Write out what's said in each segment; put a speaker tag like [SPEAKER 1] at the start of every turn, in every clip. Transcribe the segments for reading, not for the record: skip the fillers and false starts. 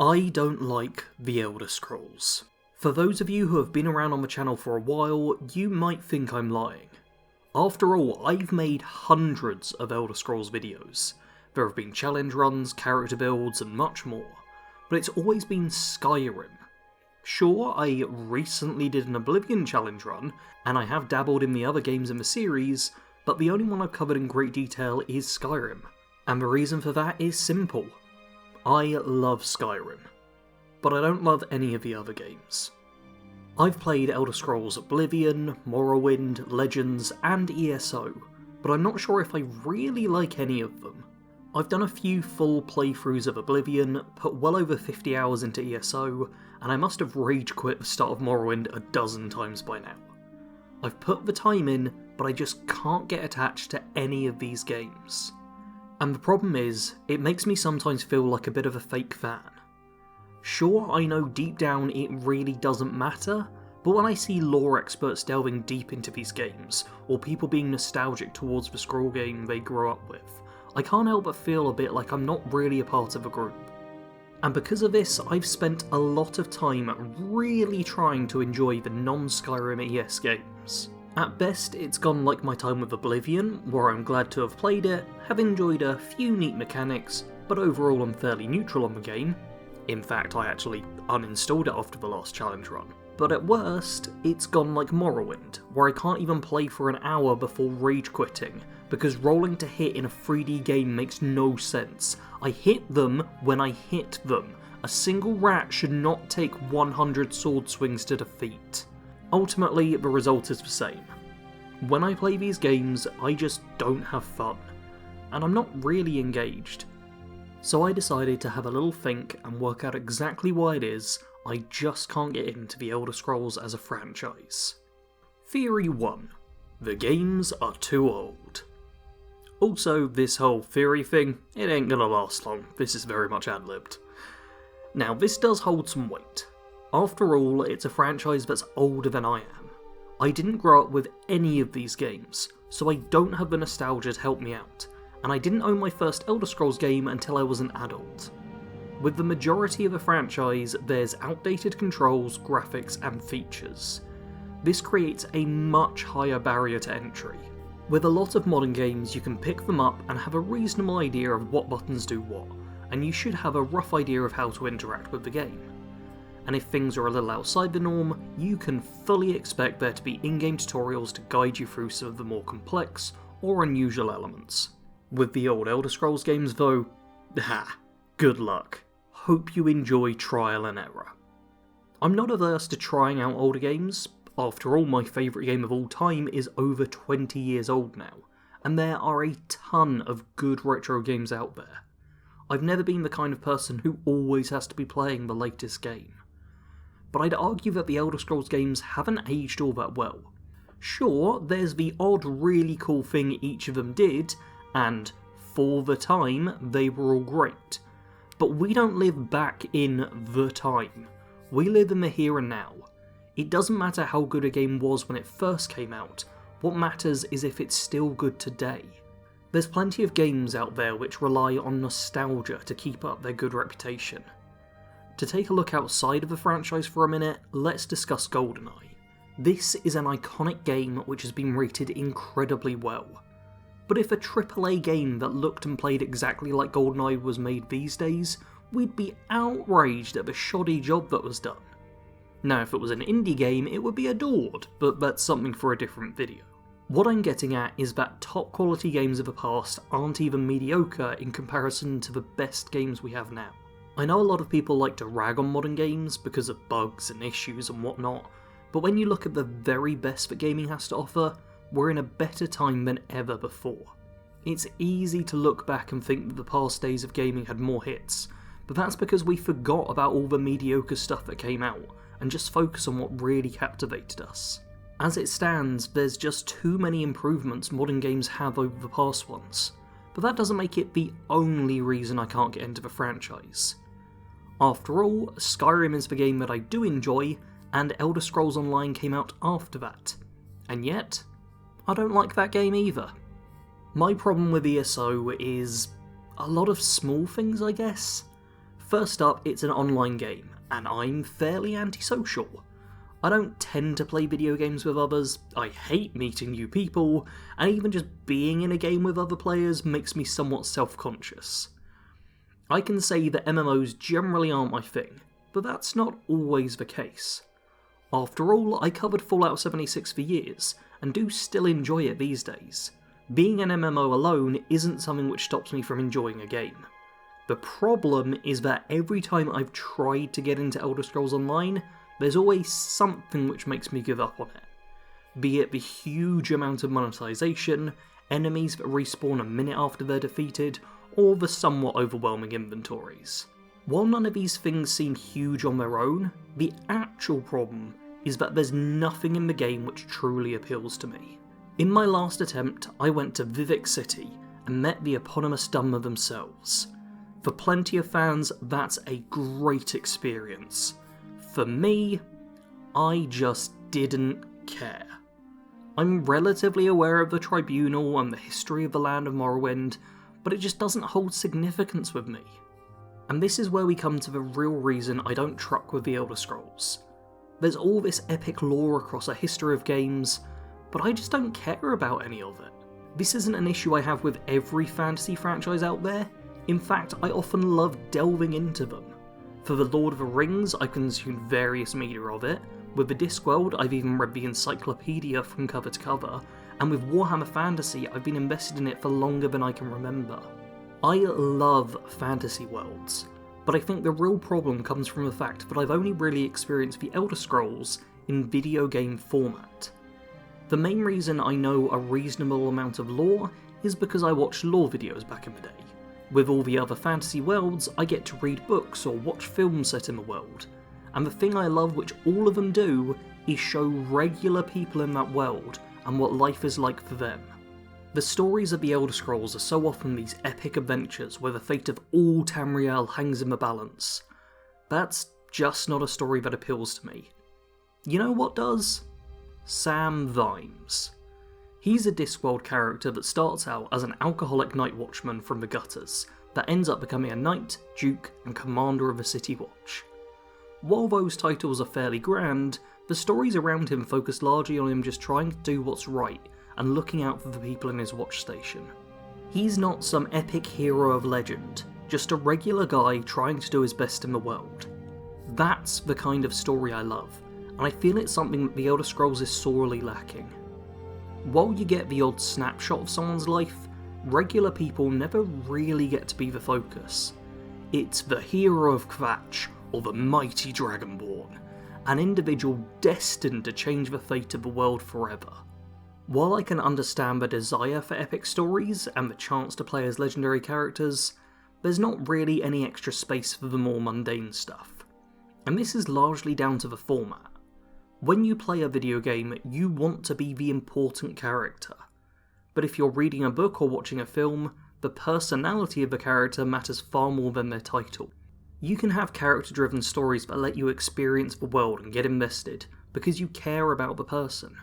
[SPEAKER 1] I don't like The Elder Scrolls. For those of you who have been around on the channel for a while, you might think I'm lying. After all, I've made hundreds of Elder Scrolls videos. There have been challenge runs, character builds, and much more. But it's always been Skyrim. Sure, I recently did an Oblivion challenge run, and I have dabbled in the other games in the series, but the only one I've covered in great detail is Skyrim. And the reason for that is simple. I love Skyrim, but I don't love any of the other games. I've played Elder Scrolls Oblivion, Morrowind, Legends, and ESO, but I'm not sure if I really like any of them. I've done a few full playthroughs of Oblivion, put well over 50 hours into ESO, and I must have rage quit the start of Morrowind a dozen times by now. I've put the time in, but I just can't get attached to any of these games. And the problem is, it makes me sometimes feel like a bit of a fake fan. Sure, I know deep down it really doesn't matter, but when I see lore experts delving deep into these games, or people being nostalgic towards the scroll game they grew up with, I can't help but feel a bit like I'm not really a part of a group. And because of this, I've spent a lot of time really trying to enjoy the non-Skyrim ES games. At best, it's gone like my time with Oblivion, where I'm glad to have played it, have enjoyed a few neat mechanics, but overall I'm fairly neutral on the game. In fact, I actually uninstalled it after the last challenge run. But at worst, it's gone like Morrowind, where I can't even play for an hour before rage quitting, because rolling to hit in a 3D game makes no sense. I hit them when I hit them. A single rat should not take 100 sword swings to defeat. Ultimately, the result is the same. When I play these games, I just don't have fun, and I'm not really engaged. So I decided to have a little think and work out exactly why it is I just can't get into the Elder Scrolls as a franchise. Theory 1. The games are too old. Also, this whole theory thing, it ain't gonna last long, this is very much ad-libbed. Now, this does hold some weight. After all, it's a franchise that's older than I am. I didn't grow up with any of these games, so I don't have the nostalgia to help me out, and I didn't own my first Elder Scrolls game until I was an adult. With the majority of the franchise, there's outdated controls, graphics, and features. This creates a much higher barrier to entry. With a lot of modern games, you can pick them up and have a reasonable idea of what buttons do what, and you should have a rough idea of how to interact with the game. And if things are a little outside the norm, you can fully expect there to be in-game tutorials to guide you through some of the more complex or unusual elements. With the old Elder Scrolls games though, good luck. Hope you enjoy trial and error. I'm not averse to trying out older games. After all, my favourite game of all time is over 20 years old now, and there are a ton of good retro games out there. I've never been the kind of person who always has to be playing the latest game. But I'd argue that the Elder Scrolls games haven't aged all that well. Sure, there's the odd really cool thing each of them did, and for the time, they were all great. But we don't live back in the time. We live in the here and now. It doesn't matter how good a game was when it first came out, what matters is if it's still good today. There's plenty of games out there which rely on nostalgia to keep up their good reputation. To take a look outside of the franchise for a minute, let's discuss GoldenEye. This is an iconic game which has been rated incredibly well. But if a AAA game that looked and played exactly like GoldenEye was made these days, we'd be outraged at the shoddy job that was done. Now if it was an indie game, it would be adored, but that's something for a different video. What I'm getting at is that top quality games of the past aren't even mediocre in comparison to the best games we have now. I know a lot of people like to rag on modern games because of bugs and issues and whatnot, but when you look at the very best that gaming has to offer, we're in a better time than ever before. It's easy to look back and think that the past days of gaming had more hits, but that's because we forgot about all the mediocre stuff that came out, and just focus on what really captivated us. As it stands, there's just too many improvements modern games have over the past ones, but that doesn't make it the only reason I can't get into the franchise. After all, Skyrim is the game that I do enjoy, and Elder Scrolls Online came out after that. And yet, I don't like that game either. My problem with ESO is a lot of small things, I guess. First up, it's an online game, and I'm fairly antisocial. I don't tend to play video games with others, I hate meeting new people, and even just being in a game with other players makes me somewhat self-conscious. I can say that MMOs generally aren't my thing, but that's not always the case. After all, I covered Fallout 76 for years, and do still enjoy it these days. Being an MMO alone isn't something which stops me from enjoying a game. The problem is that every time I've tried to get into Elder Scrolls Online, there's always something which makes me give up on it. Be it the huge amount of monetization, enemies that respawn a minute after they're defeated, or the somewhat overwhelming inventories. While none of these things seem huge on their own, the actual problem is that there's nothing in the game which truly appeals to me. In my last attempt, I went to Vivec City and met the eponymous Dunmer themselves. For plenty of fans, that's a great experience. For me, I just didn't care. I'm relatively aware of the Tribunal and the history of the Land of Morrowind, but it just doesn't hold significance with me. And this is where we come to the real reason I don't truck with the Elder Scrolls. There's all this epic lore across a history of games, but I just don't care about any of it. This isn't an issue I have with every fantasy franchise out there. In fact, I often love delving into them. For The Lord of the Rings, I've consumed various media of it. With the Discworld, I've even read the encyclopedia from cover to cover, and with Warhammer Fantasy, I've been invested in it for longer than I can remember. I love fantasy worlds, but I think the real problem comes from the fact that I've only really experienced the Elder Scrolls in video game format. The main reason I know a reasonable amount of lore is because I watched lore videos back in the day. With all the other fantasy worlds, I get to read books or watch films set in the world, and the thing I love which all of them do is show regular people in that world and what life is like for them. The stories of the Elder Scrolls are so often these epic adventures where the fate of all Tamriel hangs in the balance. That's just not a story that appeals to me. You know what does? Sam Vimes. He's a Discworld character that starts out as an alcoholic night watchman from the gutters, that ends up becoming a knight, duke, and commander of the City Watch. While those titles are fairly grand, the stories around him focus largely on him just trying to do what's right and looking out for the people in his watch station. He's not some epic hero of legend, just a regular guy trying to do his best in the world. That's the kind of story I love, and I feel it's something that the Elder Scrolls is sorely lacking. While you get the odd snapshot of someone's life, regular people never really get to be the focus. It's the hero of Kvatch, or the mighty Dragonborn, an individual destined to change the fate of the world forever. While I can understand the desire for epic stories and the chance to play as legendary characters, there's not really any extra space for the more mundane stuff. And this is largely down to the format. When you play a video game, you want to be the important character. But if you're reading a book or watching a film, the personality of the character matters far more than their title. You can have character-driven stories that let you experience the world and get invested, because you care about the person.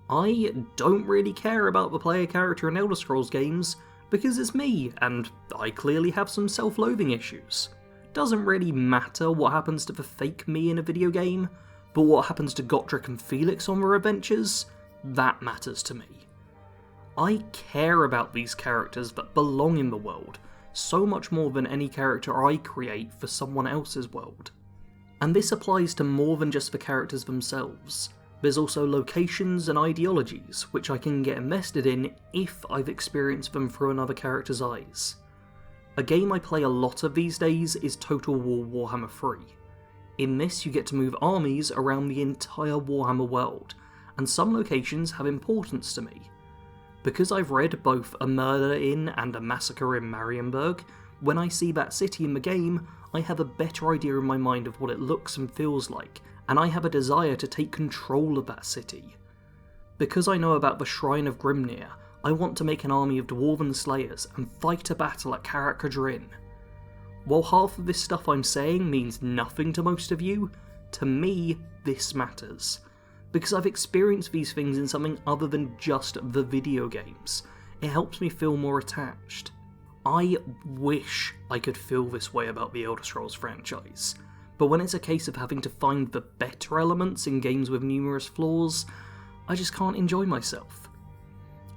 [SPEAKER 1] I don't really care about the player character in Elder Scrolls games, because it's me, and I clearly have some self-loathing issues. Doesn't really matter what happens to the fake me in a video game, but what happens to Gottrick and Felix on their adventures, that matters to me. I care about these characters that belong in the world, so much more than any character I create for someone else's world. And this applies to more than just the characters themselves. There's also locations and ideologies, which I can get invested in if I've experienced them through another character's eyes. A game I play a lot of these days is Total War Warhammer 3. In this you get to move armies around the entire Warhammer world, and some locations have importance to me. Because I've read both A Murder in and A Massacre in Marienburg, when I see that city in the game, I have a better idea in my mind of what it looks and feels like, and I have a desire to take control of that city. Because I know about the Shrine of Grimnir, I want to make an army of Dwarven Slayers and fight a battle at Karak Kadrin. While half of this stuff I'm saying means nothing to most of you, to me this matters. Because I've experienced these things in something other than just the video games. It helps me feel more attached. I wish I could feel this way about the Elder Scrolls franchise, but when it's a case of having to find the better elements in games with numerous flaws, I just can't enjoy myself.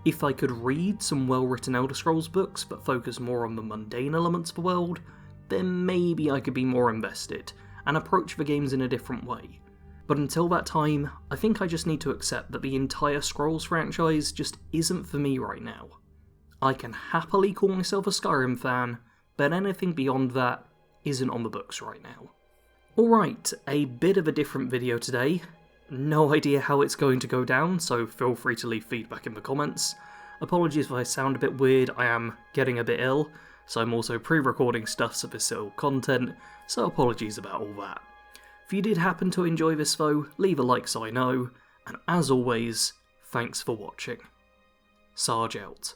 [SPEAKER 1] If I could read some well-written Elder Scrolls books but focus more on the mundane elements of the world, then maybe I could be more invested and approach the games in a different way. But until that time, I think I just need to accept that the entire Scrolls franchise just isn't for me right now. I can happily call myself a Skyrim fan, but anything beyond that isn't on the books right now. Alright, a bit of a different video today. No idea how it's going to go down, so feel free to leave feedback in the comments. Apologies if I sound a bit weird, I am getting a bit ill, so I'm also pre-recording stuff for this content, so apologies about all that. If you did happen to enjoy this though, leave a like so I know, and as always, thanks for watching. Sarge out.